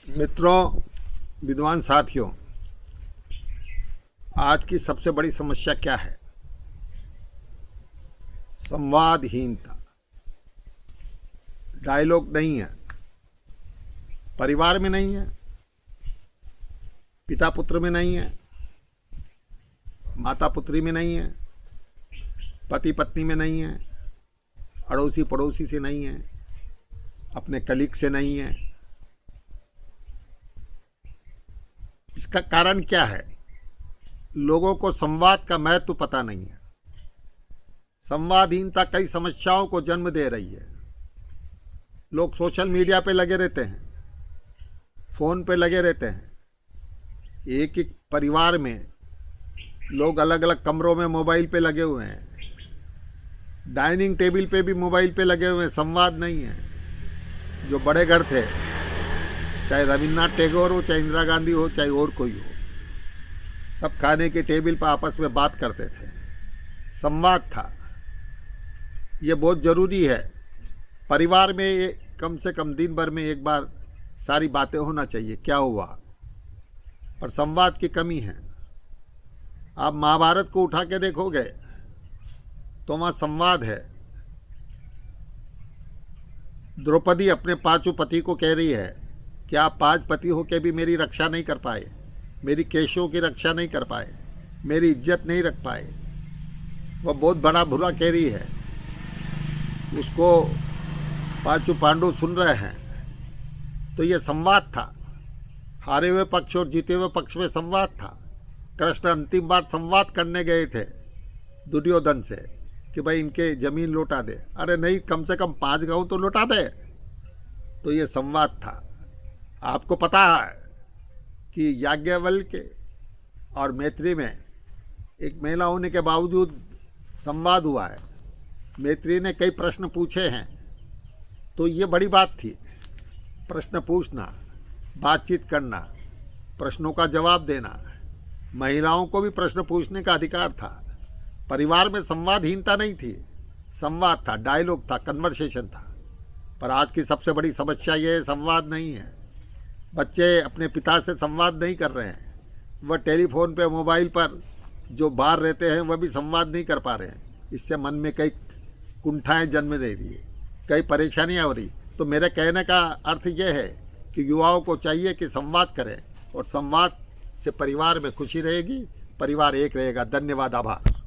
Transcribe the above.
मित्रों, विद्वान साथियों, आज की सबसे बड़ी समस्या क्या है? संवादहीनता। डायलॉग नहीं है, परिवार में नहीं है, पिता पुत्र में नहीं है, माता पुत्री में नहीं है, पति पत्नी में नहीं है, अड़ोसी पड़ोसी से नहीं है, अपने कलीग से नहीं है। इसका कारण क्या है? लोगों को संवाद का महत्व पता नहीं है। संवादहीनता कई समस्याओं को जन्म दे रही है। लोग सोशल मीडिया पे लगे रहते हैं, फोन पे लगे रहते हैं। एक एक परिवार में लोग अलग अलग कमरों में मोबाइल पे लगे हुए हैं। डाइनिंग टेबल पे भी मोबाइल पे लगे हुए हैं। संवाद नहीं है। जो बड़े घर थे, चाहे रविन्द्रनाथ टैगोर हो, चाहे इंदिरा गांधी हो, चाहे और कोई हो, सब खाने के टेबल पर आपस में बात करते थे। संवाद था। ये बहुत ज़रूरी है। परिवार में कम से कम दिन भर में एक बार सारी बातें होना चाहिए, क्या हुआ। पर संवाद की कमी है। आप महाभारत को उठा के देखोगे तो वहाँ संवाद है। द्रौपदी अपने पांचों पति को कह रही है कि आप 5 पति होकर भी मेरी रक्षा नहीं कर पाए, मेरी केशों की रक्षा नहीं कर पाए, मेरी इज्जत नहीं रख पाए। वह बहुत बड़ा बुरा कह रही है। उसको पांचों पांडव सुन रहे हैं। तो ये संवाद था। हारे हुए पक्ष और जीते हुए पक्ष में संवाद था। कृष्ण अंतिम बार संवाद करने गए थे दुर्योधन से कि भाई इनके जमीन लौटा दे। अरे नहीं, कम से कम 5 गांव तो लौटा दे। तो ये संवाद था। आपको पता है कि याज्ञवल्क्य और मैत्री में एक महिला होने के बावजूद संवाद हुआ है। मैत्री ने कई प्रश्न पूछे हैं। तो ये बड़ी बात थी। प्रश्न पूछना, बातचीत करना, प्रश्नों का जवाब देना। महिलाओं को भी प्रश्न पूछने का अधिकार था। परिवार में संवादहीनता नहीं थी, संवाद था, डायलॉग था, कन्वर्सेशन था। पर आज की सबसे बड़ी समस्या ये है, संवाद नहीं है। बच्चे अपने पिता से संवाद नहीं कर रहे हैं। वह टेलीफोन पे, मोबाइल पर जो बाहर रहते हैं वह भी संवाद नहीं कर पा रहे हैं। इससे मन में कई कुंठाएं जन्म ले रही है, कई परेशानियां हो रही। तो मेरे कहने का अर्थ यह है कि युवाओं को चाहिए कि संवाद करें, और संवाद से परिवार में खुशी रहेगी, परिवार एक रहेगा। धन्यवाद, आभार।